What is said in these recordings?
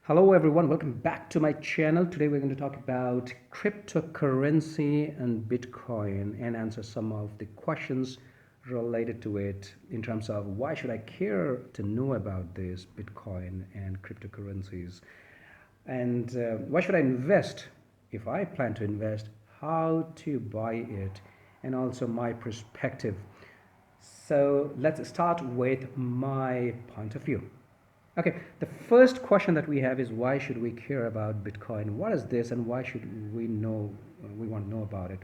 Hello everyone, welcome back to my channel. Today we're going to talk about cryptocurrency and Bitcoin and answer some of the questions related to it in terms of why should I care to know about this Bitcoin and cryptocurrencies, and why should I invest if I plan to invest, how to buy it, and also my perspective. So let's start with my point of view. Okay, the first question that we have is why should we care about Bitcoin? What is this and why should we know, we want to know about it?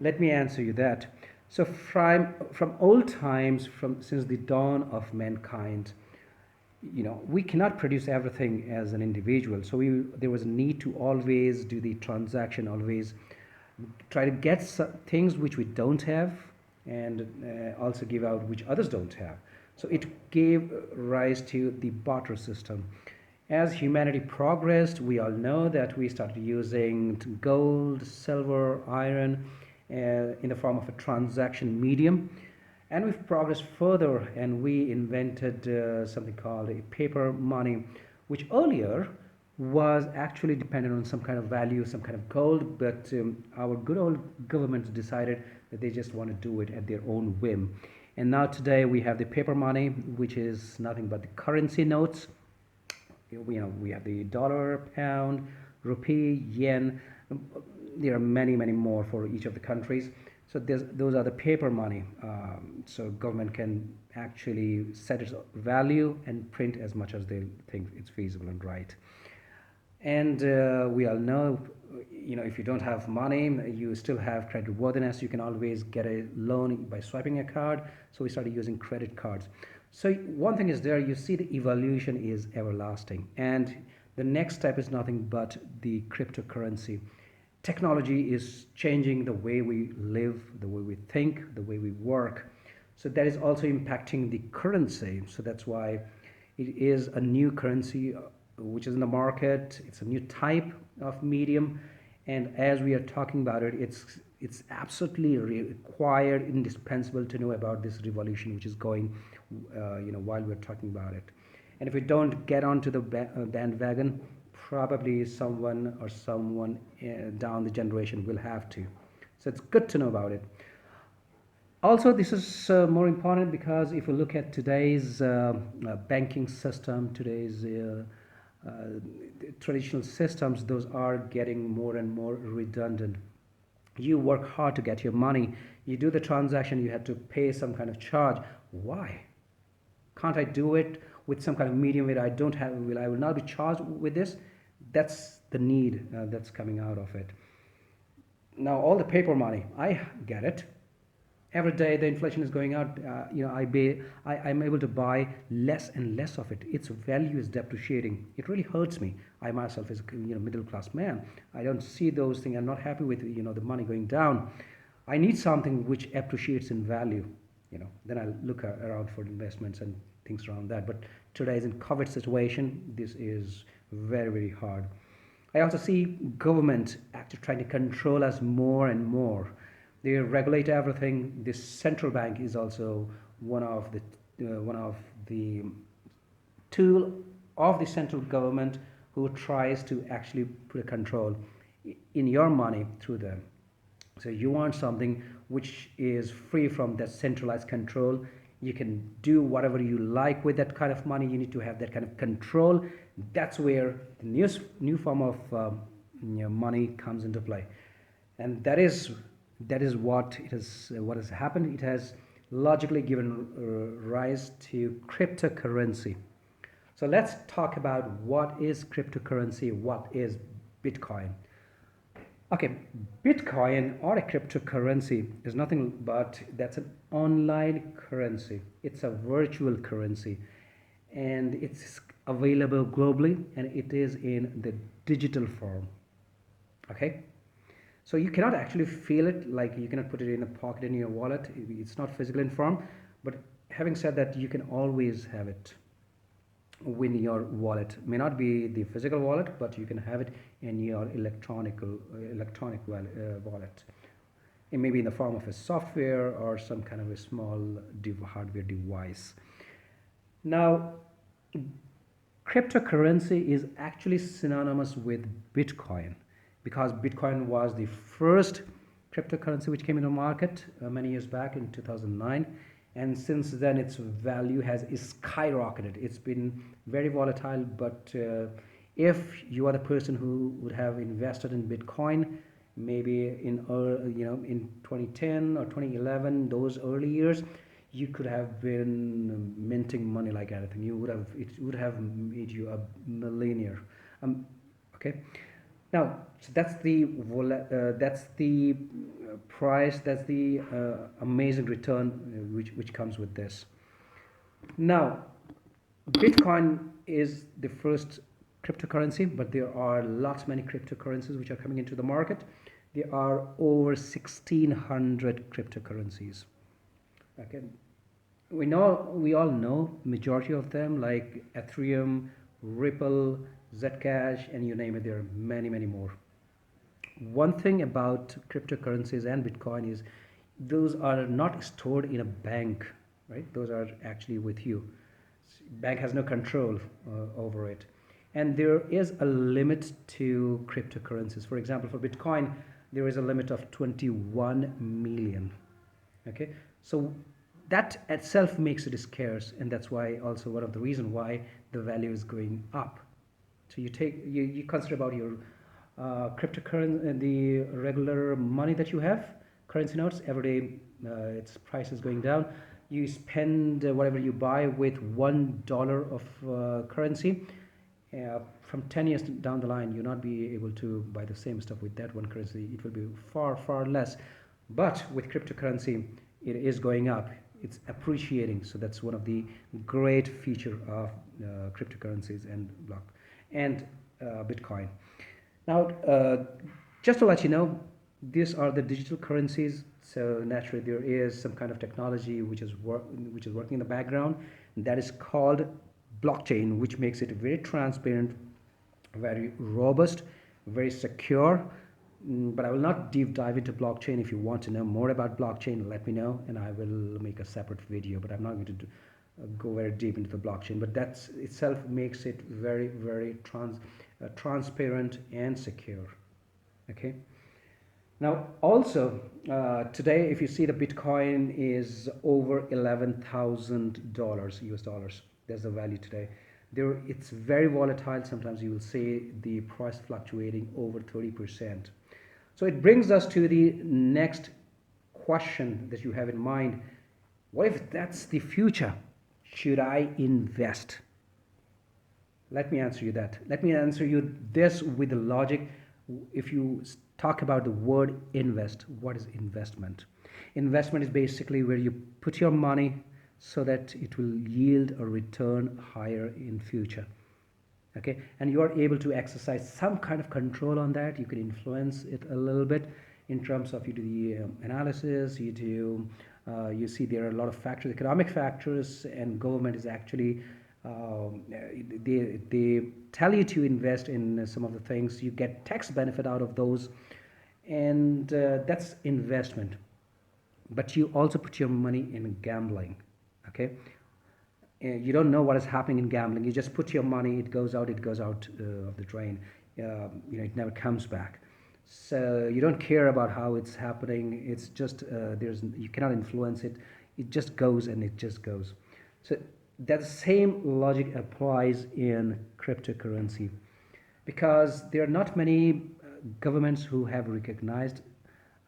Let me answer you that. So from old times, from since the dawn of mankind, we cannot produce everything as an individual. So there was a need to always do the transaction, always try to get things which we don't have, and also give out which others don't have. So it gave rise to the barter system. As humanity progressed, we all know that we started using gold, silver, iron in the form of a transaction medium. And we've progressed further and we invented something called a paper money, which earlier was actually dependent on some kind of value, some kind of gold, but our good old governments decided that they just want to do it at their own whim. And now today we have the paper money, which is nothing but the currency notes. We have the dollar, pound, rupee, yen. There are many, many more for each of the countries. So those are the paper money. So government can actually set its value and print as much as they think it's feasible and right. And we all know, if you don't have money, you still have credit worthiness. You can always get a loan by swiping a card. So we started using credit cards. So one thing is there, you see the evolution is everlasting. And the next step is nothing but the cryptocurrency. Technology is changing the way we live, the way we think, the way we work. So that is also impacting the currency. So that's why it is a new currency which is in the market. It's a new type of medium, and as we are talking about it, it's absolutely required, indispensable to know about this revolution which is going, while we're talking about it. And if we don't get onto the bandwagon, probably someone down the generation will have to. So it's good to know about it. Also, this is more important because if you look at today's banking system, today's uh, traditional systems, those are getting more and more redundant. You work hard to get your money, you do the transaction, you have to pay some kind of charge. Why can't I do it with some kind of medium where I will not be charged with this? That's the need that's coming out of it. Now all the paper money, I get it. Every day the inflation is going out. I'm able to buy less and less of it. Its value is depreciating. It really hurts me. I myself is middle class man. I don't see those things. I'm not happy with the money going down. I need something which appreciates in value. Then I look around for investments and things around that. But today is in COVID situation. This is very, very hard. I also see government actually trying to control us more and more. They regulate everything. This central bank is also one of the tool of the central government who tries to actually put a control in your money through them. So you want something which is free from that centralized control. You can do whatever you like with that kind of money. You need to have that kind of control. That's where the new form of money comes into play, and that is what has happened. It has logically given rise to cryptocurrency. So let's talk about what is cryptocurrency, what is Bitcoin. Okay, Bitcoin or a cryptocurrency is nothing but that's an online currency. It's a virtual currency, and it's available globally, and it is in the digital form. Okay, so you cannot actually feel it, like you cannot put it in a pocket in your wallet. It's not physical in form, but having said that, you can always have it in your wallet. May not be the physical wallet, but you can have it in your electronic wallet. It may be in the form of a software or some kind of a small hardware device. Now, Cryptocurrency is actually synonymous with Bitcoin because Bitcoin was the first cryptocurrency which came into the market many years back in 2009, and since then its value has skyrocketed. It's been very volatile, but if you are the person who would have invested in Bitcoin maybe in 2010 or 2011, those early years, you could have been minting money like anything. It would have made you a millionaire. Okay. Now, so that's the price. That's the amazing return which comes with this. Now, Bitcoin is the first cryptocurrency, but there are many cryptocurrencies which are coming into the market. There are over 1,600 cryptocurrencies. Okay, we all know majority of them like Ethereum, Ripple, Zcash, and you name it. There are many more. One thing about cryptocurrencies and Bitcoin is those are not stored in a bank, right? Those are actually with you. Bank has no control over it, and there is a limit to cryptocurrencies. For example, for Bitcoin, there is a limit of 21 million. Okay, so that itself makes it scarce, and that's why also one of the reason why the value is going up. So you consider about your cryptocurrency, the regular money that you have, currency notes. Every day its price is going down. You spend whatever you buy with $1 of currency. From 10 years down the line, you'll not be able to buy the same stuff with that one currency. It will be far less. But with cryptocurrency, it is going up. It's appreciating. So that's one of the great feature of cryptocurrencies and Bitcoin. Now, just to let you know, these are the digital currencies. So naturally, there is some kind of technology which is working in the background. That is called blockchain, which makes it very transparent, very robust, very secure. But I will not deep dive into blockchain. If you want to know more about blockchain, let me know, and I will make a separate video. But I'm not going to go very deep into the blockchain. But that itself makes it very transparent and secure. Okay. Now, also today, if you see the Bitcoin is over $11,000 US dollars. That's the value today. It's very volatile. Sometimes you will see the price fluctuating over 30%. So it brings us to the next question that you have in mind. What if that's the future? Should I invest? Let me answer you that. Let me answer you this with the logic. If you talk about the word invest, what is investment? Investment is basically where you put your money so that it will yield a return higher in future. Okay, and you are able to exercise some kind of control on that. You can influence it a little bit in terms of you do the analysis, you see there are a lot of factors, economic factors, and government is actually they tell you to invest in some of the things. You get tax benefit out of those, and that's investment. But you also put your money in gambling. Okay, you don't know what is happening in gambling. You just put your money, it goes out of the drain. It never comes back. So you don't care about how it's happening. It's just you cannot influence it. It just goes and it just goes. So that same logic applies in cryptocurrency, because there are not many governments who have recognized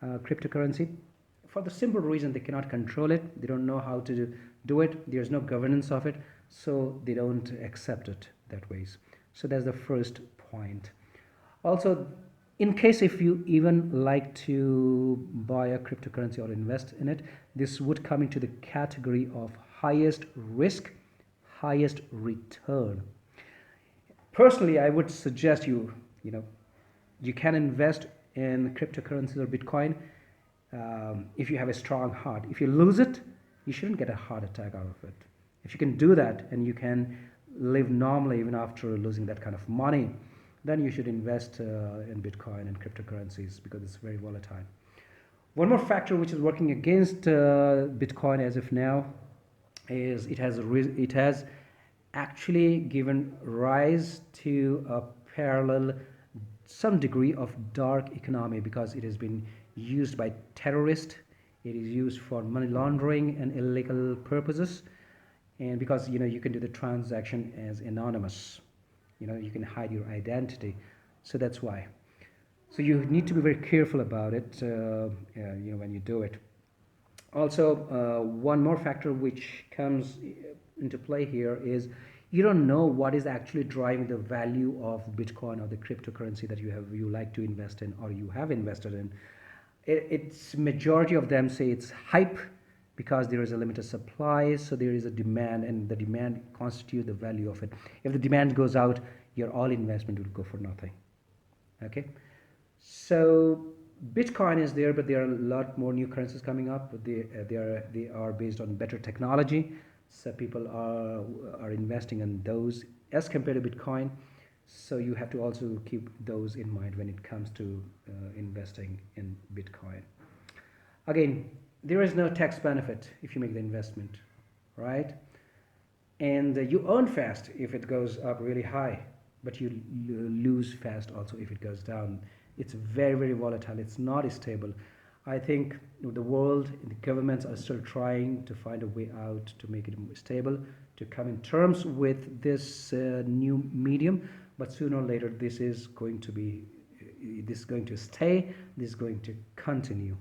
cryptocurrency, for the simple reason they cannot control it. They don't know how to do it. There's no governance of it, so they don't accept it that ways. So that's the first point. Also, in case if you even like to buy a cryptocurrency or invest in it, this would come into the category of highest risk, highest return. Personally, I would suggest you can invest in cryptocurrencies or Bitcoin if you have a strong heart. If you lose it, you shouldn't get a heart attack out of it. If you can do that and you can live normally even after losing that kind of money, then you should invest in Bitcoin and cryptocurrencies, because it's very volatile. One more factor which is working against Bitcoin as of now is it has actually given rise to a parallel, some degree of dark economy, because it has been used by terrorists, it is used for money laundering and illegal purposes, and because you can do the transaction as anonymous, you can hide your identity, so that's why. So you need to be very careful about it, when you do it. Also, one more factor which comes into play here is you don't know what is actually driving the value of Bitcoin or the cryptocurrency that you like to invest in or you have invested in. It's majority of them say it's hype because there is a limited supply, so there is a demand, and the demand constitutes the value of it. If the demand goes out, your all investment will go for nothing. Okay, so Bitcoin is there, but there are a lot more new currencies coming up. But they are based on better technology, so people are investing in those as compared to Bitcoin. So you have to also keep those in mind when it comes to investing in Bitcoin. Again, there is no tax benefit if you make the investment, right? And you earn fast if it goes up really high, but you lose fast also if it goes down. It's very, very volatile. It's not stable. I think the world, the governments are still trying to find a way out to make it stable, to come in terms with this new medium. But sooner or later, this is going to stay. This is going to continue.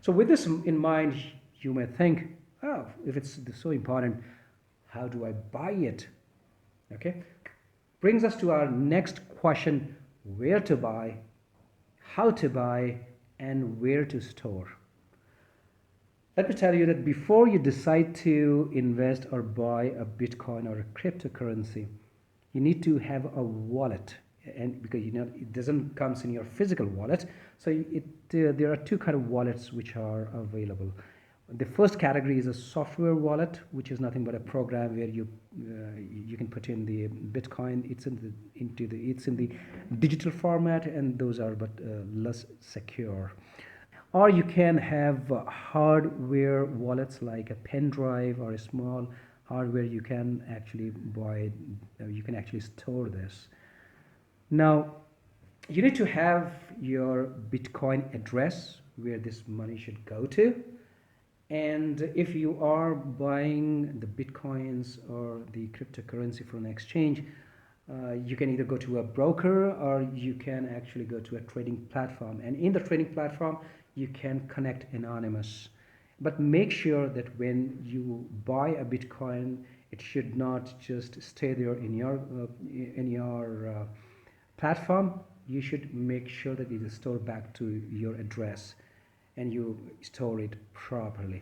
So with this in mind, you may think, oh, if it's so important, how do I buy it? Okay, brings us to our next question: where to buy, how to buy, and where to store. Let me tell you that before you decide to invest or buy a Bitcoin or a cryptocurrency, you need to have a wallet, and because it doesn't comes in your physical wallet, so there are two kind of wallets which are available. The first category is a software wallet, which is nothing but a program where you can put in the Bitcoin. It's in the digital format, and those are but less secure. Or you can have hardware wallets like a pen drive or a small hardware. You can actually buy. You can actually store this. Now, you need to have your Bitcoin address where this money should go to. And if you are buying the Bitcoins or the cryptocurrency from an exchange, you can either go to a broker or you can actually go to a trading platform. And in the trading platform, you can connect anonymous. But make sure that when you buy a Bitcoin, it should not just stay there in your platform. You should make sure that it is stored back to your address and you store it properly.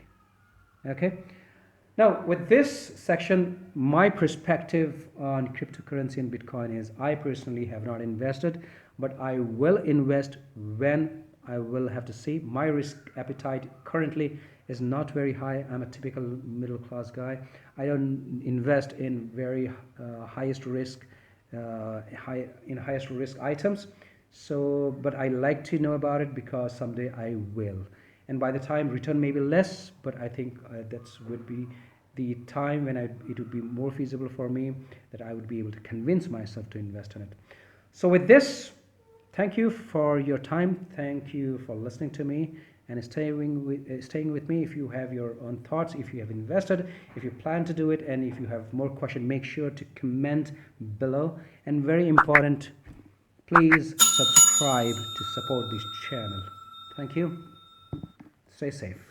Okay, now with this section, my perspective on cryptocurrency and Bitcoin is I personally have not invested, but I will invest when I will have to see. My risk appetite currently is not very high. I'm a typical middle class guy. I don't invest in very highest risk highest risk items. So, but I like to know about it because someday I will. And by the time return may be less, but I think that would be the time when it would be more feasible for me that I would be able to convince myself to invest in it. So with this, thank you for your time. Thank you for listening to me and staying with me. If you have your own thoughts, if you have invested, if you plan to do it, and if you have more questions, make sure to comment below. And very important, please subscribe to support this channel. Thank you. Stay safe.